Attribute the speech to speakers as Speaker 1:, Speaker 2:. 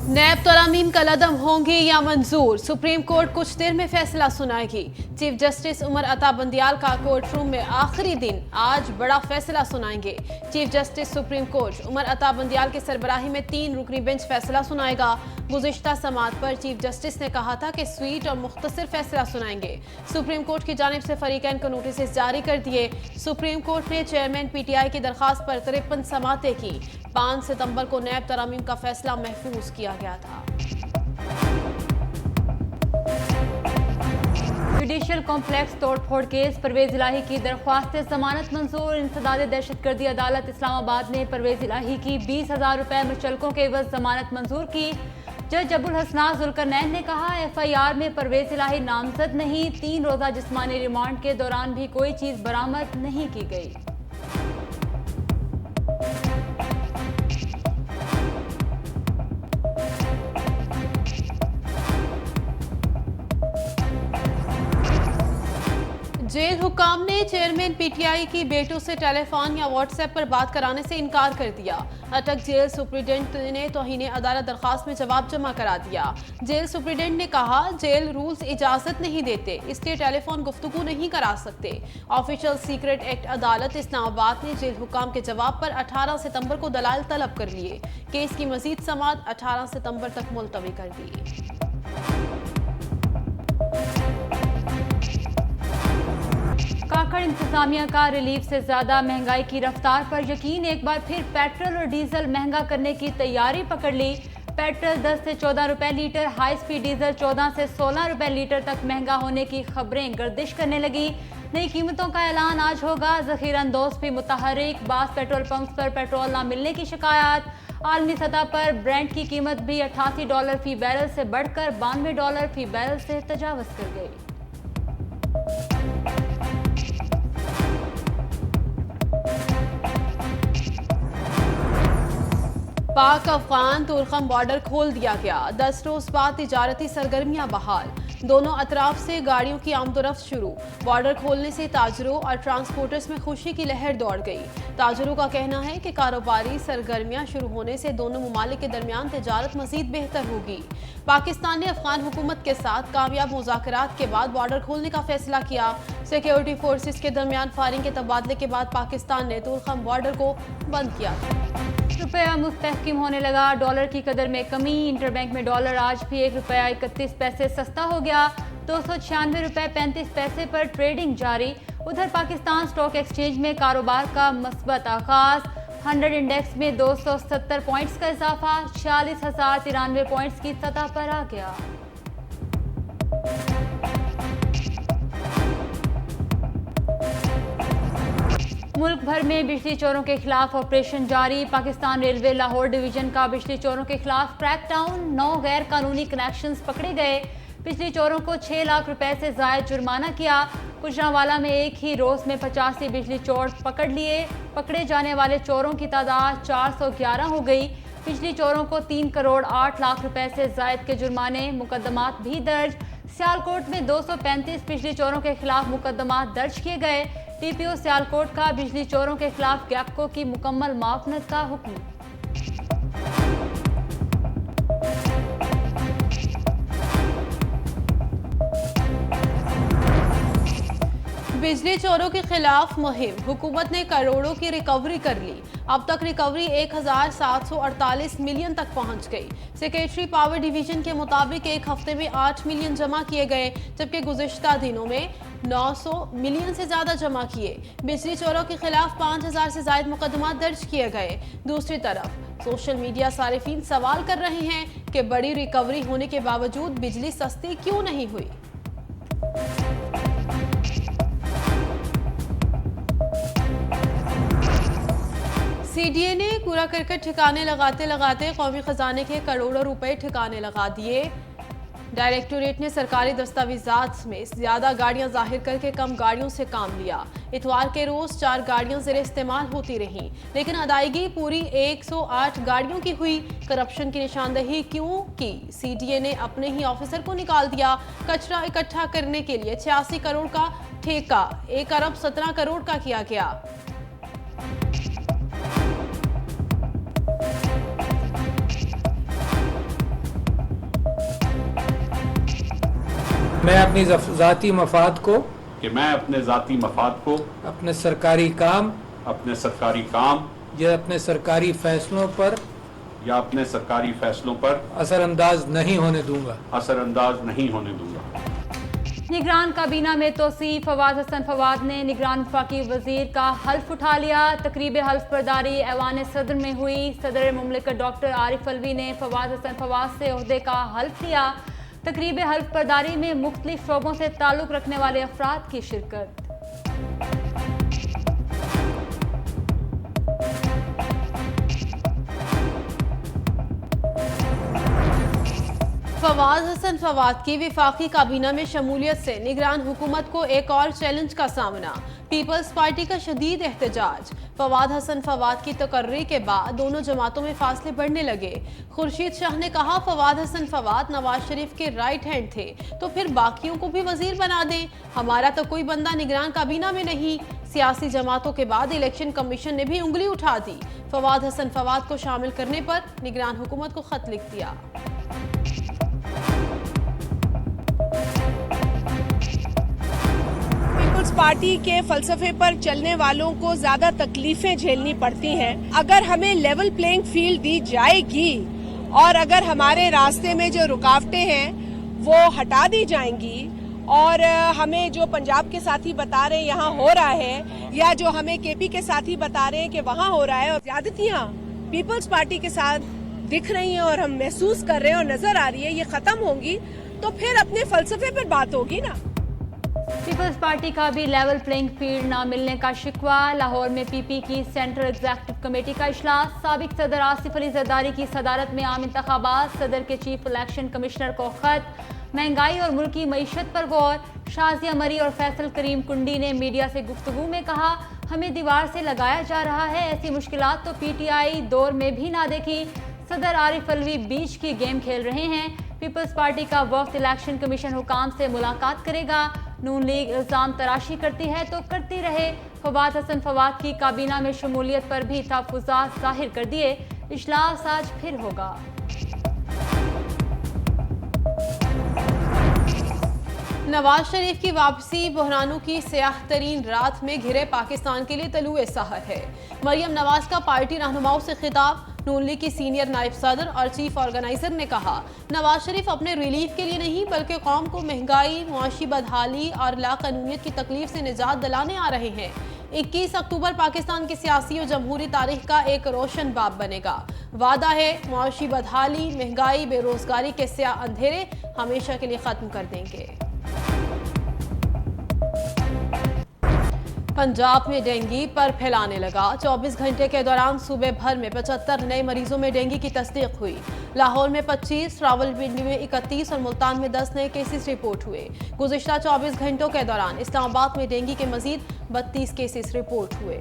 Speaker 1: नैब तरामीम कलअदम होंगी या मंजूर, सुप्रीम कोर्ट कुछ देर में फैसला सुनाएगी। चीफ जस्टिस उमर अता बंदियाल का कोर्ट रूम में आखिरी दिन, आज बड़ा फैसला सुनाएंगे। Chief justice supreme court Umar Ata Bandial की सरबराही में 3 रुकनी बेंच फैसला सुनाएगा। गुज़िश्ता समाअत पर चीफ जस्टिस ने कहा था कि स्वीट और मुख्तसर फैसला सुनाएंगे। सुप्रीम कोर्ट की जानिब से फरीकैन को नोटिस जारी कर दिए। सुप्रीम कोर्ट ने चेयरमैन PTI की दरखास्त पर 53 समाअतें की। 5 सितंबर को नैब तरामीम का फैसला महफूज किया गया था।
Speaker 2: जुडिशल कॉम्प्लेक्स तोड़फोड़ केस, परवेज इलाही की दरख्वास्त जमानत मंजूर। इंसदाद दहशतगर्दी अदालत इस्लामाबाद ने परवेज इलाही की 20,000 रुपए मुचलकों के एवज जमानत मंजूर की। जज अबुल हसना जुल्करनैन ने कहा, FIR में परवेज इलाही नामजद नहीं। 3 रोजा जिस्मानी रिमांड के दौरान भी कोई चीज बरामद नहीं की गई।
Speaker 1: जेल हुकाम ने चेयरमैन PTI की बेटों से टेलीफोन या व्हाट्सएप पर बात कराने से इनकार कर दिया। अटक जेल सुप्रिटेंडेंट ने तौहीन अदालत दरखास्त में जवाब जमा करा दिया। जेल सुप्रिटेंडेंट ने कहा, जेल रूल्स इजाजत नहीं देते, इसलिए टेलीफोन गुफ्तगू नहीं करा सकते। ऑफिशियल सीक्रेट एक्ट अदालत इस्लामाबाद ने जेल हुकाम के जवाब पर 18 सितंबर को दलाल तलब कर लिए। केस की मजीद समाअत 18 सितंबर तक मुलतवी कर दी।
Speaker 2: काकड़ इंतजामिया का रिलीफ से ज्यादा महंगाई की रफ्तार पर यकीन, एक बार फिर पेट्रोल और डीजल महंगा करने की तैयारी पकड़ ली। पेट्रोल 10 से 14 रुपए लीटर, हाई स्पीड डीजल 14 से 16 रुपए लीटर तक महंगा होने की खबरें गर्दिश करने लगी। नई कीमतों का ऐलान आज होगा। जखीरा अंदोज भी मुतहरिक, बास पेट्रोल पंप्स पर पेट्रोल न मिलने की शिकायत। आलमी सतह पर ब्रेंट की कीमत भी $88 फी बैरल से बढ़कर $92 फी बैरल से तजावज कर गई।
Speaker 1: पाक अफगान तुर्कम बॉर्डर खोल दिया गया। 10 रोज बाद तिजारती सरगर्मियां बहाल। दोनों अतराफ से गाड़ियों की आमदोरफ्त शुरू। बॉर्डर खोलने से ताजरों और ट्रांसपोर्टर्स में खुशी की लहर दौड़ गई। ताजरों का कहना है कि कारोबारी सरगर्मियां शुरू होने से दोनों ममालिक के दरमियान तिजारत मजीद बेहतर होगी। पाकिस्तान ने अफगान हुकूमत के साथ कामयाब मुज़ाकरात के बाद बॉर्डर खोलने का फैसला किया। सिक्योरिटी फोर्सेस के दरमियान फायरिंग के तबादले के बाद पाकिस्तान ने तुर्कम बॉर्डर को बंद किया।
Speaker 2: रुपया मुस्तहकम होने लगा, डॉलर की कदर में कमी। इंटरबैंक में डॉलर आज भी ₹1.31 सस्ता हो गया। 296 रुपए 35 पैसे पर ट्रेडिंग जारी। उधर पाकिस्तान स्टॉक एक्सचेंज में कारोबार का मस्बत आगाज। 100 इंडेक्स में 270 पॉइंट्स का इजाफा, 46,093 पॉइंट्स की सतह पर आ गया। मुल्क भर में बिजली चोरों के खिलाफ ऑपरेशन जारी। पाकिस्तान रेलवे लाहौर डिवीजन का बिजली चोरों के खिलाफ क्रैकडाउन। 9 गैर कानूनी कनेक्शंस पकड़े गए। बिजली चोरों को 6 लाख रुपए से जायद जुर्माना किया। गुजरांवाला में एक ही रोज में 85 बिजली चोर पकड़ लिए। पकड़े जाने वाले चोरों की तादाद 411 हो गई। बिजली चोरों को 3 करोड़ 8 लाख रुपए से जायद के जुर्माने। मुकदमात भी दर्ज। सियालकोट में 235 बिजली चोरों के खिलाफ मुकदमात दर्ज किए गए। TPO सियालकोट का बिजली चोरों के खिलाफ गैपको की मुकम्मल माफनत का हुक्म।
Speaker 1: बिजली चोरों के खिलाफ मुहिम, हुकूमत ने करोड़ों की रिकवरी कर ली। अब तक रिकवरी 1,748 मिलियन तक पहुंच गई। सेक्रेटरी पावर डिवीजन के मुताबिक एक हफ्ते में 8 मिलियन जमा किए गए, जबकि गुज़िश्ता दिनों में 900 मिलियन से ज्यादा जमा किए। बिजली चोरों के खिलाफ 5,000 से ज्यादा मुकदमात दर्ज किए गए। दूसरी तरफ सोशल मीडिया सारिफीन सवाल कर रहे हैं कि बड़ी रिकवरी होने के बावजूद बिजली सस्ती क्यों नहीं हुई। CDA ने कूड़ा करकट ठिकाने लगाते लगाते कौमी खजाने के करोड़ों रुपए ठिकाने लगा दिए। डायरेक्टोरेट ने सरकारी दस्तावेजात में ज्यादा गाड़ियां जाहिर करके कम गाड़ियों से काम लिया। इतवार के रोज 4 गाड़ियां ज़ेर इस्तेमाल होती रहीं, लेकिन अदायगी पूरी 108 गाड़ियों की हुई। करप्शन की निशानदेही क्यों की? CDA ने अपने ही ऑफिसर को निकाल दिया। कचरा इकट्ठा करने के लिए 86 करोड़ का ठेका 1 अरब 17 करोड़ का किया गया।
Speaker 3: मैं अपनी ज़ाती मफाद को
Speaker 4: कि मैं अपने ज़ाती मफाद को
Speaker 3: अपने सरकारी काम या अपने सरकारी फैसलों पर असरअंदाज नहीं होने दूंगा।
Speaker 2: निगरान काबीना में तोसी फवाद हसन फवाद ने निगरान वफाकी वजीर का हल्फ उठा लिया। तकरीब हल्फ बर्दारी ऐवान सदर में हुई। सदर मुमलिकत डॉक्टर आरिफ अलवी ने फवाद हसन फवाद से ओहदे का हल्फ लिया। तकरीब हल्फ बर्दारी में मुख्तलिफ शोबों से ताल्लुक़ रखने वाले अफराद की शिरकत।
Speaker 1: फवाद हसन फवाद की वफाकी काबीना में शमूलियत से निगरान हुकूमत को एक और चैलेंज का सामना। पीपल्स पार्टी का शदीद एहतजाज। फवाद हसन फवाद की तकर्री के बाद दोनों जमातों में फासले बढ़ने लगे। खुर्शीद शाह ने कहा, फवाद हसन फवाद नवाज शरीफ के राइट हैंड थे तो फिर बाकियों को भी वजीर बना दें। हमारा तो कोई बंदा निगरान काबीना में नहीं। सियासी जमातों के बाद इलेक्शन कमीशन ने भी उंगली उठा दी। फवाद हसन फवाद को शामिल करने पर निगरान हुकूमत को खत लिख दिया।
Speaker 5: पीपल्स पार्टी के फलसफे पर चलने वालों को ज्यादा तकलीफें झेलनी पड़ती हैं। अगर हमें लेवल प्लेइंग फील्ड दी जाएगी और अगर हमारे रास्ते में जो रुकावटें हैं वो हटा दी जाएंगी और हमें जो पंजाब के साथी बता रहे हैं यहाँ हो रहा है या जो हमें केपी के साथी बता रहे हैं कि वहाँ हो रहा है और ज्यादतियाँ पीपल्स पार्टी के साथ दिख रही हैं और हम महसूस कर रहे हैं और नजर आ रही है, ये खत्म होंगी तो फिर अपने फलसफे पर बात होगी ना।
Speaker 2: पीपल्स पार्टी का भी लेवल प्लेइंग फील्ड न मिलने का शिकवा। लाहौर में पीपी की सेंट्रल एग्जीक्यूटिव कमेटी का इजलास। साबिक सदर आसिफ अली जरदारी की सदारत में आम इंतखाबात। सदर के चीफ इलेक्शन कमिश्नर को खत। महंगाई और मुल्की मईशत पर गौर। शाजिया मरी और फैसल करीम कुंडी ने मीडिया से गुफ्तगू में कहा, हमें दीवार से लगाया जा रहा है, ऐसी मुश्किलात तो पीटीआई दौर में भी ना देखी। सदर आरिफ अलवी बीच की गेम खेल रहे हैं। पीपल्स पार्टी का वफ्द इलेक्शन कमीशन हुकाम से मुलाकात करेगा। नून लीग इल्जाम तराशी करती है तो करती रहे। फवाद हसन फवाद की काबीना में शमूलियत पर भी तहफ़्फ़ुज़ात जाहिर कर दिए। इजलास आज फिर होगा।
Speaker 1: नवाज शरीफ की वापसी बहरानों की स्याह तरीन रात में घिरे पाकिस्तान के लिए तलुए सहर है। मरियम नवाज का पार्टी रहनुमाओं से खिताब। नून लीग की सीनियर नायब सदर और चीफ ऑर्गेनाइजर ने कहा, नवाज शरीफ अपने रिलीफ के लिए नहीं बल्कि कौम को महंगाई, मुआशी बदहाली और लाकानूनियत की तकलीफ से निजात दिलाने आ रहे हैं। 21 अक्टूबर पाकिस्तान की सियासी और जमहूरी तारीख का एक रोशन बाब बनेगा। वादा है, मुआशी बदहाली, महंगाई, बेरोजगारी के स्याह अंधेरे हमेशा के लिए खत्म कर देंगे। पंजाब में डेंगू पर फैलाने लगा। 24 घंटे के दौरान सूबे भर में 75 नए मरीजों में डेंगू की तस्दीक हुई। लाहौर में 25, रावलपिंडी में 31 और मुल्तान में 10 नए केसेस रिपोर्ट हुए। गुज़िश्ता 24 घंटों के दौरान इस्लामाबाद में डेंगू के मजीद 32 केसेस रिपोर्ट हुए।